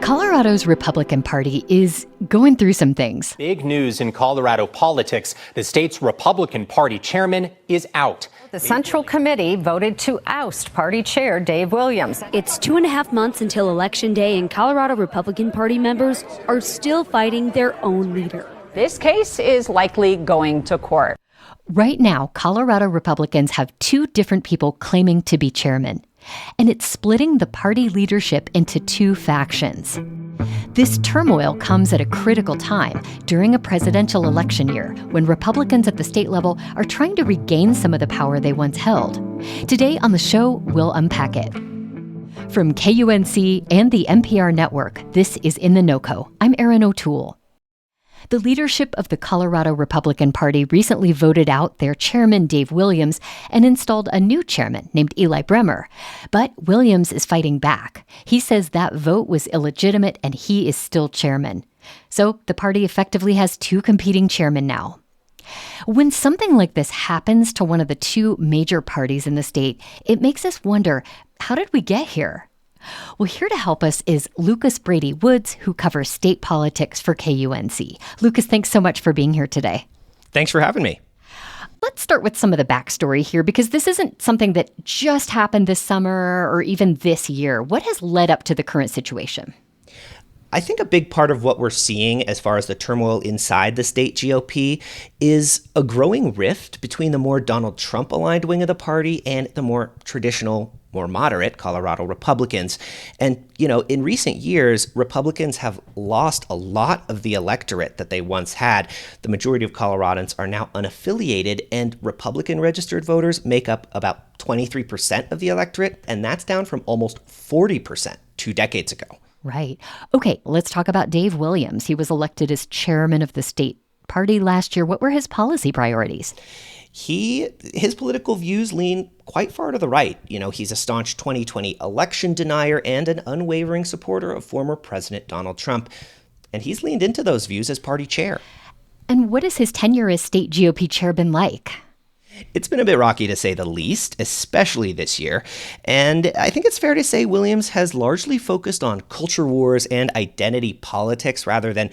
Colorado's Republican Party is going through some things. Big news in Colorado politics. The state's Republican Party chairman is out. The Central Committee voted to oust party chair Dave Williams. It's 2.5 months until Election Day, and Colorado Republican Party members are still fighting their own leader. This case is likely going to court. Right now, Colorado Republicans have two different people claiming to be chairman, and it's splitting the party leadership into two factions. This turmoil comes at a critical time during a presidential election year when Republicans at the state level are trying to regain some of the power they once held. Today on the show, we'll unpack it. From KUNC and the NPR network, this is In The NoCo. I'm Erin O'Toole. The leadership of the Colorado Republican Party recently voted out their chairman, Dave Williams, and installed a new chairman named Eli Bremer. But Williams is fighting back. He says that vote was illegitimate and he is still chairman. So the party effectively has two competing chairmen now. When something like this happens to one of the two major parties in the state, it makes us wonder, how did we get here? Well, here to help us is Lucas Brady Woods, who covers state politics for KUNC. Lucas, thanks so much for being here today. Thanks for having me. Let's start with some of the backstory here, because this isn't something that just happened this summer or even this year. What has led up to the current situation? I think a big part of what we're seeing as far as the turmoil inside the state GOP is a growing rift between the more Donald Trump-aligned wing of the party and the more traditional, more moderate Colorado Republicans. And, in recent years, Republicans have lost a lot of the electorate that they once had. The majority of Coloradans are now unaffiliated, and Republican registered voters make up about 23% of the electorate, and that's down from almost 40% 2 decades ago. Right. Okay, let's talk about Dave Williams. He was elected as chairman of the state party last year. What were his policy priorities? His political views lean quite far to the right. He's a staunch 2020 election denier and an unwavering supporter of former President Donald Trump. And he's leaned into those views as party chair. And what has his tenure as state GOP chair been like? It's been a bit rocky, to say the least, especially this year. And I think it's fair to say Williams has largely focused on culture wars and identity politics rather than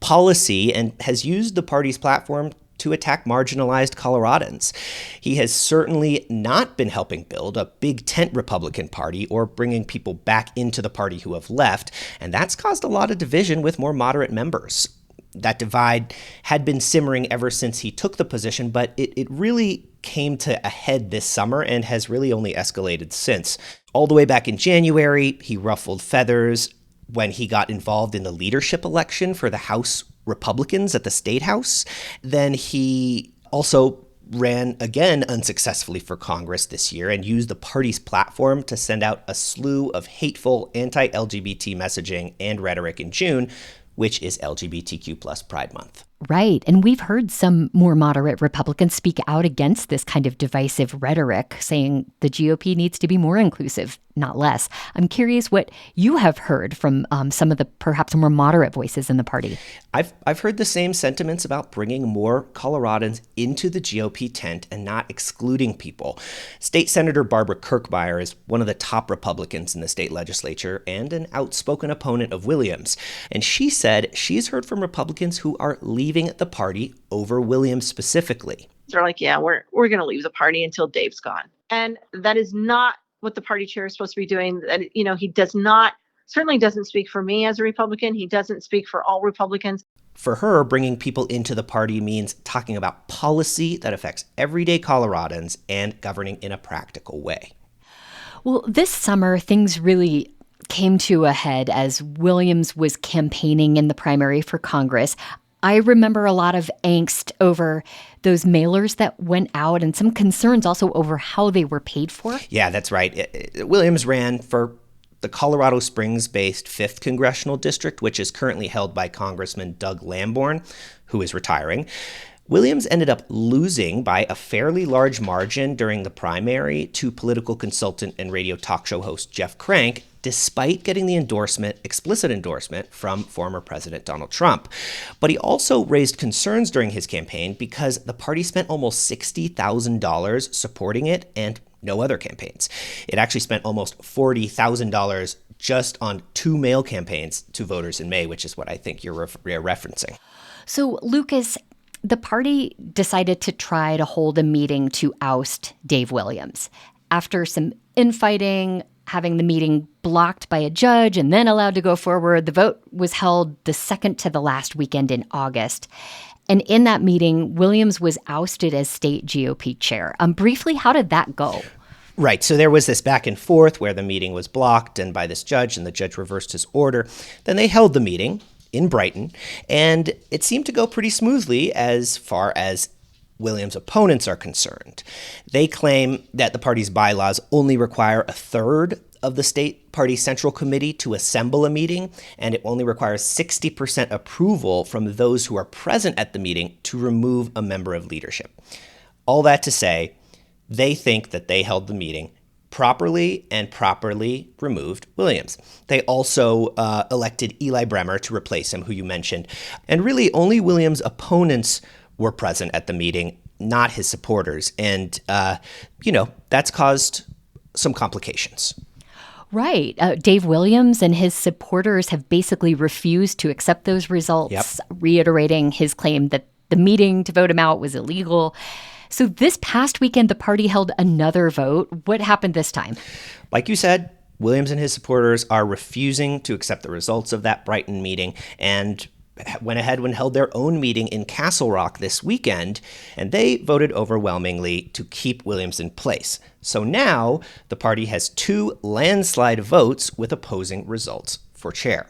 policy, and has used the party's platform to attack marginalized Coloradans. He has certainly not been helping build a big tent Republican Party or bringing people back into the party who have left, and that's caused a lot of division with more moderate members. That divide had been simmering ever since he took the position, but it really came to a head this summer and has really only escalated since. All the way back in January, he ruffled feathers when he got involved in the leadership election for the House Republicans at the State House. Then he also ran again unsuccessfully for Congress this year and used the party's platform to send out a slew of hateful anti-LGBT messaging and rhetoric in June, which is LGBTQ plus Pride Month. Right. And we've heard some more moderate Republicans speak out against this kind of divisive rhetoric, saying the GOP needs to be more inclusive, not less. I'm curious what you have heard from some of the perhaps more moderate voices in the party. I've heard the same sentiments about bringing more Coloradans into the GOP tent and not excluding people. State Senator Barbara Kirkmeyer is one of the top Republicans in the state legislature and an outspoken opponent of Williams. And she said she's heard from Republicans who are leaving the party over Williams specifically. They're like, yeah, we're going to leave the party until Dave's gone. And that is not what the party chair is supposed to be doing. That, he certainly doesn't speak for me as a Republican. He doesn't speak for all Republicans. For her, bringing people into the party means talking about policy that affects everyday Coloradans and governing in a practical way. Well, this summer, things really came to a head as Williams was campaigning in the primary for Congress. I remember a lot of angst over those mailers that went out and some concerns also over how they were paid for. Yeah, that's right. Williams ran for the Colorado Springs-based 5th Congressional District, which is currently held by Congressman Doug Lamborn, who is retiring. Williams ended up losing by a fairly large margin during the primary to political consultant and radio talk show host Jeff Crank, despite getting the explicit endorsement from former President Donald Trump. But he also raised concerns during his campaign because the party spent almost $60,000 supporting it and no other campaigns. It actually spent almost $40,000 just on 2 mail campaigns to voters in May, which is what I think you're referencing. So, Lucas, the party decided to try to hold a meeting to oust Dave Williams. After some infighting, having the meeting blocked by a judge and then allowed to go forward, the vote was held the second to the last weekend in August. And in that meeting, Williams was ousted as state GOP chair. Briefly, how did that go? Right. So there was this back and forth where the meeting was blocked and by this judge, and the judge reversed his order. Then they held the meeting in Brighton, and it seemed to go pretty smoothly as far as Williams' opponents are concerned. They claim that the party's bylaws only require a third of the state party central committee to assemble a meeting, and it only requires 60% approval from those who are present at the meeting to remove a member of leadership. All that to say, they think that they held the meeting properly and properly removed Williams. They also elected Eli Bremer to replace him, who you mentioned. And really, only Williams' opponents were present at the meeting, not his supporters. And, that's caused some complications. Right. Dave Williams and his supporters have basically refused to accept those results, reiterating his claim that the meeting to vote him out was illegal. So this past weekend, the party held another vote. What happened this time? Like you said, Williams and his supporters are refusing to accept the results of that Brighton meeting and went ahead and held their own meeting in Castle Rock this weekend, and they voted overwhelmingly to keep Williams in place. So now the party has 2 landslide votes with opposing results for chair.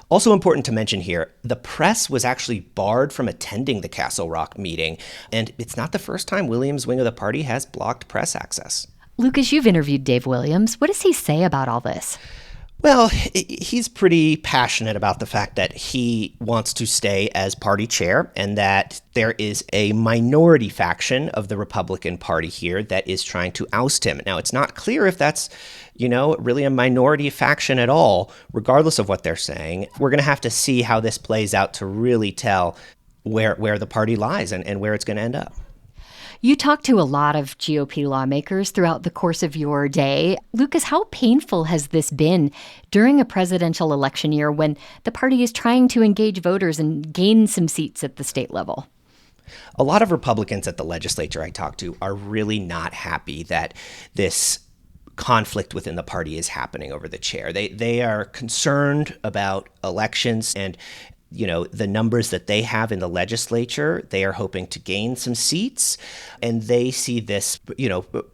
Also important to mention here, the press was actually barred from attending the Castle Rock meeting, and it's not the first time Williams' wing of the party has blocked press access. Lucas, you've interviewed Dave Williams. What does he say about all this? Well, he's pretty passionate about the fact that he wants to stay as party chair and that there is a minority faction of the Republican Party here that is trying to oust him. Now, it's not clear if that's, really a minority faction at all, regardless of what they're saying. We're going to have to see how this plays out to really tell where the party lies and where it's going to end up. You talked to a lot of GOP lawmakers throughout the course of your day. Lucas, how painful has this been during a presidential election year when the party is trying to engage voters and gain some seats at the state level? A lot of Republicans at the legislature I talked to are really not happy that this conflict within the party is happening over the chair. They are concerned about elections and the numbers that they have in the legislature. They are hoping to gain some seats, and they see this,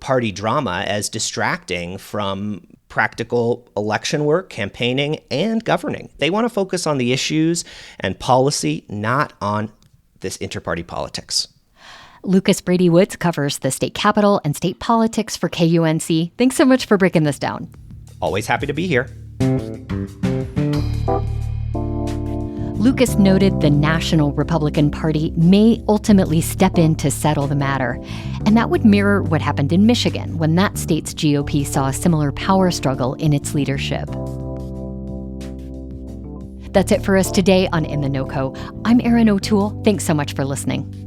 party drama as distracting from practical election work, campaigning, and governing. They want to focus on the issues and policy, not on this inter-party politics. Lucas Brady Woods covers the state capitol and state politics for KUNC. Thanks so much for breaking this down. Always happy to be here. Lucas noted the National Republican Party may ultimately step in to settle the matter. And that would mirror what happened in Michigan when that state's GOP saw a similar power struggle in its leadership. That's it for us today on In The NoCo. I'm Erin O'Toole. Thanks so much for listening.